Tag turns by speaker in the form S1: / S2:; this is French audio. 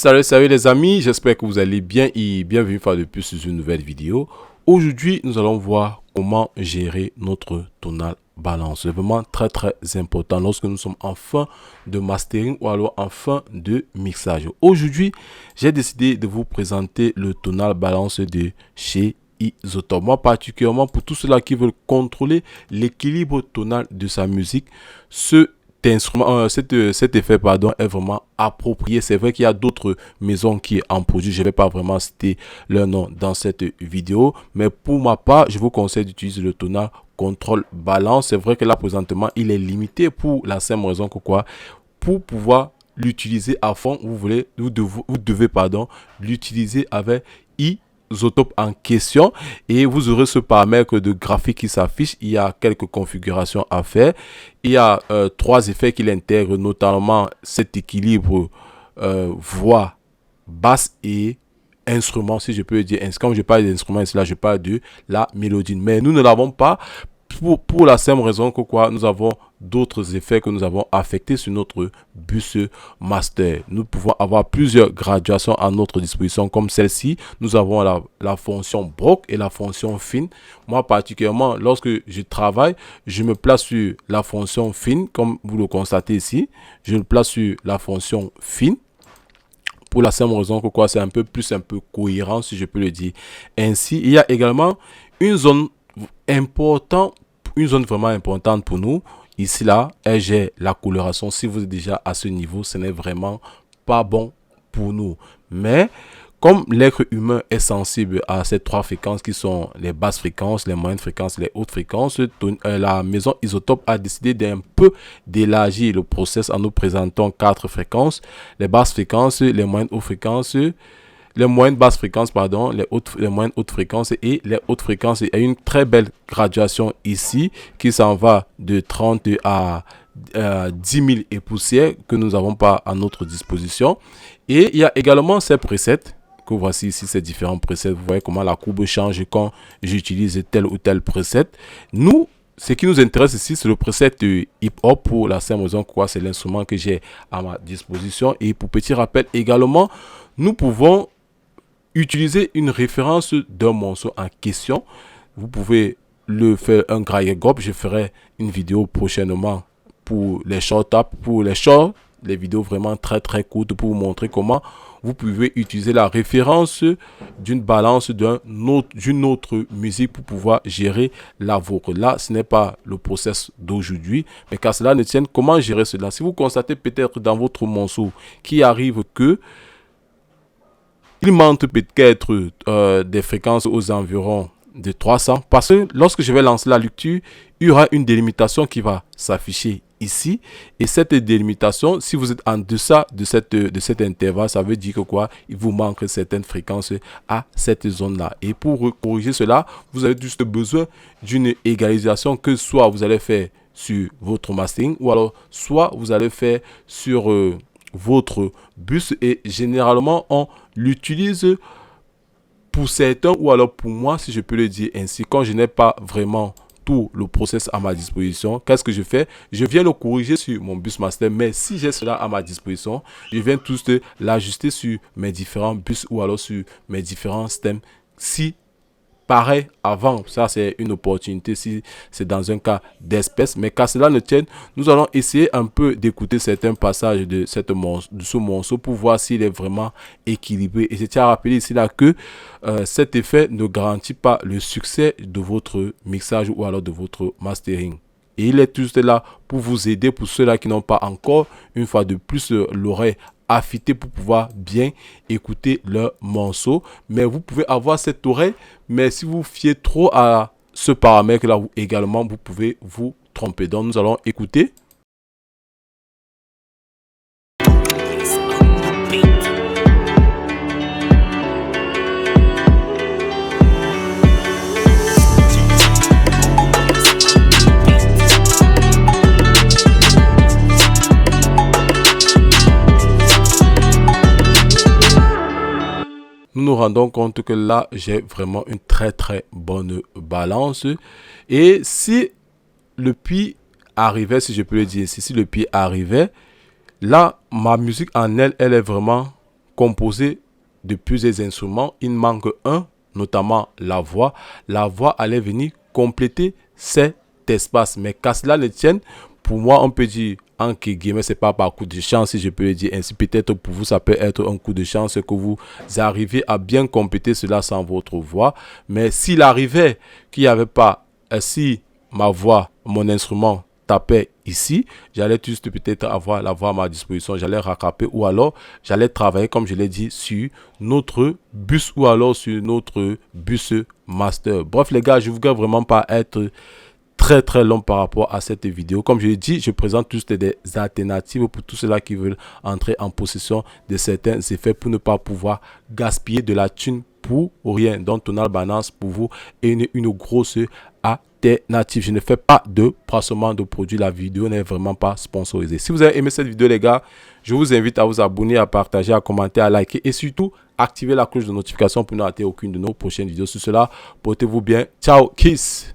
S1: Salut les amis, j'espère que vous allez bien et bienvenue une fois de plus sur une nouvelle vidéo. Aujourd'hui, nous allons voir comment gérer notre tonal balance. C'est vraiment très important lorsque nous sommes en fin de mastering ou alors en fin de mixage. Aujourd'hui, j'ai décidé de vous présenter le tonal balance de chez Isotope. Moi particulièrement pour tous ceux-là qui veulent contrôler l'équilibre tonal de sa musique, cet effet est vraiment approprié. C'est vrai qu'il y a d'autres maisons qui en produisent. Je ne vais pas vraiment citer leur nom dans cette vidéo, mais pour ma part, je vous conseille d'utiliser le tonal contrôle balance. C'est vrai que là présentement, il est limité pour la simple raison que pour pouvoir l'utiliser à fond, vous devez l'utiliser avec Isotope en question et vous aurez ce paramètre de graphique qui s'affiche. Il y a quelques configurations à faire. Il y a trois effets qu'il intègre, notamment cet équilibre voix, basse et instrument, si je peux dire. Quand je parle d'instrument, là je parle de la mélodie, mais nous ne l'avons pas pour la simple raison que nous avons d'autres effets que nous avons affectés sur notre bus master. Nous pouvons avoir plusieurs graduations à notre disposition comme celle-ci. Nous avons la fonction broke et la fonction fine. Moi particulièrement, lorsque je travaille, je me place sur la fonction fine, comme vous le constatez ici. Je me place sur la fonction fine. Pour la simple raison que c'est un peu cohérent, si je peux le dire ainsi. Il y a également une zone vraiment importante pour nous. Ici là, j'ai la coloration. Si vous êtes déjà à ce niveau, ce n'est vraiment pas bon pour nous. Mais comme l'être humain est sensible à ces trois fréquences qui sont les basses fréquences, les moyennes fréquences, les hautes fréquences, la maison Isotope a décidé d'un peu d'élargir le process en nous présentant quatre fréquences: les basses fréquences, les moyennes hautes fréquences, les moyennes basses fréquences, les moyennes hautes fréquences et les hautes fréquences. Il y a une très belle graduation ici qui s'en va de 30 à 10 000 et poussières que nous n'avons pas à notre disposition. Et il y a également ces presets que voici ici, ces différents presets. Vous voyez comment la courbe change quand j'utilise tel ou tel preset. Nous, ce qui nous intéresse ici, c'est le preset hip-hop pour la simple raison que c'est l'instrument que j'ai à ma disposition. Et pour petit rappel également, nous pouvons utiliser une référence d'un morceau en question. Vous pouvez le faire un drag and drop. Je ferai une vidéo prochainement pour les short tap, pour les shorts, les vidéos vraiment très courtes pour vous montrer comment vous pouvez utiliser la référence d'une balance d'une autre musique pour pouvoir gérer la vôtre. Là, ce n'est pas le process d'aujourd'hui, mais qu'à cela ne tienne, comment gérer cela? Si vous constatez peut-être dans votre morceau qu'il arrive que il manque peut-être des fréquences aux environs de 300, parce que lorsque je vais lancer la lecture, il y aura une délimitation qui va s'afficher ici. Et cette délimitation, si vous êtes en deçà de cet intervalle, ça veut dire que il vous manque certaines fréquences à cette zone-là. Et pour corriger cela, vous avez juste besoin d'une égalisation que soit vous allez faire sur votre mastering ou alors soit vous allez faire sur votre bus, et généralement on l'utilise pour certains ou alors pour moi, si je peux le dire ainsi, quand je n'ai pas vraiment tout le process à ma disposition. Qu'est-ce que je fais? Je viens le corriger sur mon bus master, mais si j'ai cela à ma disposition, je viens tous l'ajuster sur mes différents bus ou alors sur mes différents stems. Si pareil avant, ça c'est une opportunité si c'est dans un cas d'espèce, mais qu'à cela ne tienne, nous allons essayer un peu d'écouter certains passages de ce morceau pour voir s'il est vraiment équilibré. Et je tiens à rappeler ici là que cet effet ne garantit pas le succès de votre mixage ou alors de votre mastering. Et il est juste là pour vous aider, pour ceux-là qui n'ont pas encore, une fois de plus, l'oreille affûtée pour pouvoir bien écouter leur morceau. Mais vous pouvez avoir cette oreille, mais si vous fiez trop à ce paramètre là également, vous pouvez vous tromper. Donc nous allons écouter. Nous nous rendons compte que là, j'ai vraiment une très bonne balance. Et si le puits arrivait, si je peux le dire ici, si le puits arrivait, là, ma musique en elle est vraiment composé de plusieurs instruments. Il manque un, notamment la voix. La voix allait venir compléter cet espace. Mais qu'à cela ne tienne, pour moi, on peut dire, en guillemets, c'est pas par coup de chance, si je peux le dire ainsi. Peut-être pour vous, ça peut être un coup de chance que vous arrivez à bien compléter cela sans votre voix. Mais s'il arrivait qu'il n'y avait pas, si ma voix, mon instrument tapait ici, j'allais juste peut-être avoir la voix à ma disposition, j'allais rattraper ou alors j'allais travailler, comme je l'ai dit, sur notre bus ou alors sur notre bus master. Bref les gars, je ne voudrais vraiment pas être très long par rapport à cette vidéo. Comme je l'ai dit, je présente juste des alternatives pour tous ceux-là qui veulent entrer en possession de certains effets pour ne pas pouvoir gaspiller de la thune pour rien. Donc Tonal Balance pour vous est une grosse alternative. Je ne fais pas de placement de produits. La vidéo n'est vraiment pas sponsorisée. Si vous avez aimé cette vidéo les gars, je vous invite à vous abonner, à partager, à commenter, à liker et surtout activer la cloche de notification pour ne rater aucune de nos prochaines vidéos. Sur cela, portez-vous bien. Ciao, kiss.